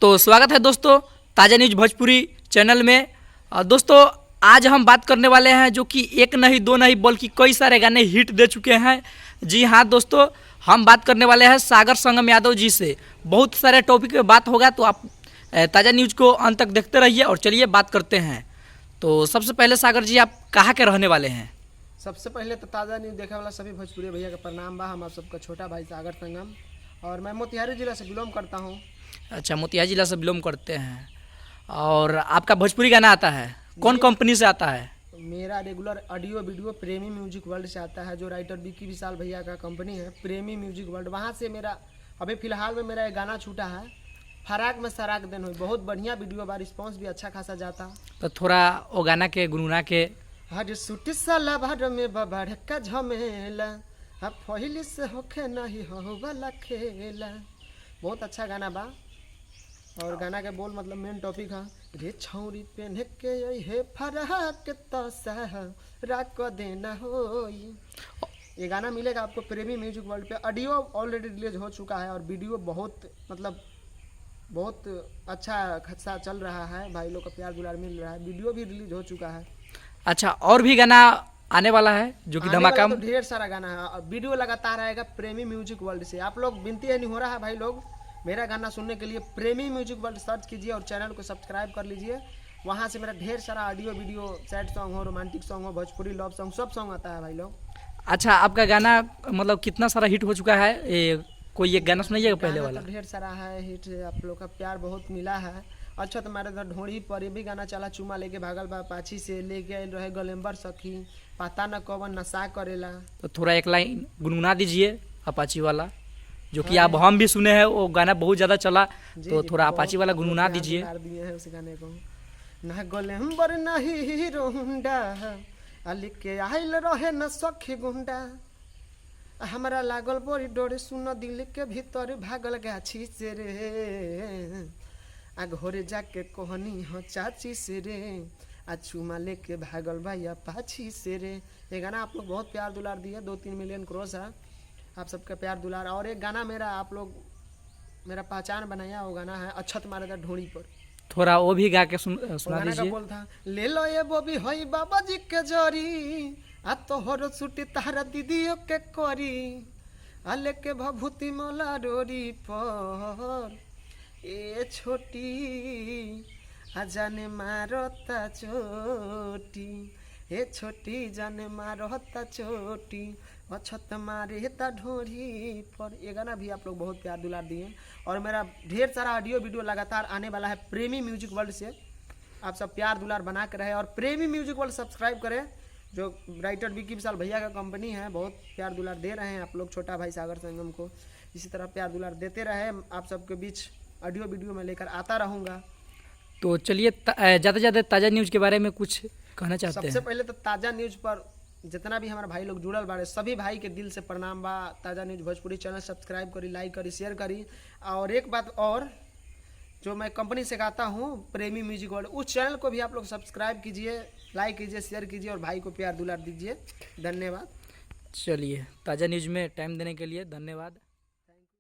तो स्वागत है दोस्तों ताज़ा न्यूज़ भोजपुरी चैनल में। दोस्तों आज हम बात करने वाले हैं जो कि एक नहीं दो नहीं बल्कि कई सारे गाने हिट दे चुके हैं। जी हाँ दोस्तों, हम बात करने वाले हैं सागर संगम यादव जी से। बहुत सारे टॉपिक पे बात होगा, तो आप ताज़ा न्यूज़ को अंत तक देखते रहिए और चलिए बात करते हैं। तो सबसे पहले सागर जी, आप कहाँ के रहने वाले हैं? सबसे पहले तो ताज़ा न्यूज़ देखने वाला सभी भोजपुरी भैया का प्रणाम बा। हम आप सबका छोटा भाई सागर संगम, और मैं मोतिहारी जिला से बिलोंग करता हूँ। अच्छा, मोतिहारी जिला से बिलोंग करते हैं। और आपका भोजपुरी गाना आता है कौन कंपनी से आता है? मेरा रेगुलर ऑडियो वीडियो प्रेमी म्यूजिक वर्ल्ड से आता है, जो राइटर विकी विशाल भैया का कंपनी है प्रेमी म्यूजिक वर्ल्ड। वहाँ से मेरा अभी फिलहाल में मेरा एक गाना छूटा है, फराक में सराक दिन हुई। बहुत बढ़िया वीडियो बा, रिस्पॉन्स भी अच्छा खासा जाता। तो थोड़ा वो गाना के गुनगुना के। हर सूट साला भर में बबड़ का झमेला, अब पहले से होके नहीं हो वाला खेला। बहुत अच्छा गाना बा। और गाना के बोल मतलब मेन टॉपिक है, रे छौरी पहन के हे फराक तो राक देना होई। ये गाना मिलेगा आपको प्रेमी म्यूजिक वर्ल्ड पे। ऑडियो ऑलरेडी रिलीज हो चुका है और वीडियो बहुत अच्छा खासा चल रहा है। भाई लोग का प्यार दुलार मिल रहा है, वीडियो भी रिलीज हो चुका है। अच्छा, और भी गाना आने वाला है जो कि धमाका? तो ढेर सारा गाना है और वीडियो लगातार आएगा प्रेमी म्यूजिक वर्ल्ड से। आप लोग विनती है नहीं हो रहा है भाई लोग, मेरा गाना सुनने के लिए प्रेमी म्यूजिक वर्ल्ड सर्च कीजिए और चैनल को सब्सक्राइब कर लीजिए। वहाँ से मेरा ढेर सारा ऑडियो वीडियो, सैड सॉन्ग हो, रोमांटिक सॉन्ग हो, भोजपुरी लव सॉन्ग, सब सॉन्ग आता है भाई लोग। अच्छा, आपका गाना मतलब कितना सारा हिट हो चुका है? कोई एक गाना सुनाइएगा पहले वाला। तो ढेर सारा है हिट, आप लोग का प्यार बहुत मिला है। अच्छा, तुम्हारे तो ढोड़ी पर ये भी गाना चला, चुमा लेके भागल बा पाछी से, लेके आयल रहे गलेम्बर सखी, पता न कवन नशा करेला। तो थोड़ा एक लाइन गुनगुना दीजिए अपाची वाला, जो कि आप हम भी सुने हैं, वो गाना बहुत ज़्यादा चला। तो थोड़ा अपाची वाला गुनगुना दीजिए। दिए है उस गाने को। ना गलेम्बर ना हीरो हुंडा, लेके आयल रहे न सखी गुंडा, हमारा लागल बड़ी डोरे, सुन दिल के भीतर भागल गाछी से रे, आ घरे जाके कहनी हो चाची से रे, आ चुमा लेके भागल भैया पाछी से रे। ये गाना आप लोग बहुत प्यार दुलार दिए, 2-3 मिलियन क्रॉस है आप सबका प्यार दुलार। और एक गाना मेरा आप लोग मेरा पहचान बनाया, वो गाना है अछत मारे था ढोड़ी पर। थोड़ा वो भी गा के सुना दीजिए। बोल था, ले लो ये बोबी होई बाबा जी के जोरी, आ तोहर छुट्टी तारा दीदियों के करी, आ लेके भभूति मोला डोरी पर, ए छोटी आ जाने मारता चोटी, ए छोटी जाने मारता चोटी, अछत मारे ता ढोरी पर। ये गाना भी आप लोग बहुत प्यार दुलार दिए। और मेरा ढेर सारा ऑडियो वीडियो लगातार आने वाला है प्रेमी म्यूजिक वर्ल्ड से। आप सब प्यार दुलार बना के रहे और प्रेमी म्यूजिक वर्ल्ड सब्सक्राइब करें, जो राइटर विकी विशाल भैया का कंपनी है। बहुत प्यार दुलार दे रहे हैं आप लोग छोटा भाई सागर संगम को, इसी तरह प्यार दुलार देते रहे। आप सबके बीच ऑडियो वीडियो में लेकर आता रहूँगा। तो चलिए ज़्यादा से ज़्यादा ताज़ा न्यूज़ के बारे में कुछ कहना चाहते हैं? सबसे पहले तो ताज़ा न्यूज़ पर जितना भी हमारे भाई लोग जुड़ल बारे, सभी भाई के दिल से प्रणाम बा। ताज़ा न्यूज़ भोजपुरी चैनल सब्सक्राइब करी, लाइक करी, शेयर करी। और एक बात और, जो मैं कंपनी से गाता हूँ प्रेमी म्यूजिक वर्ल्ड, उस चैनल को भी आप लोग सब्सक्राइब कीजिए, लाइक कीजिए, शेयर कीजिए और भाई को प्यार दुलार दीजिए। धन्यवाद। चलिए, ताज़ा न्यूज़ में टाइम देने के लिए धन्यवाद।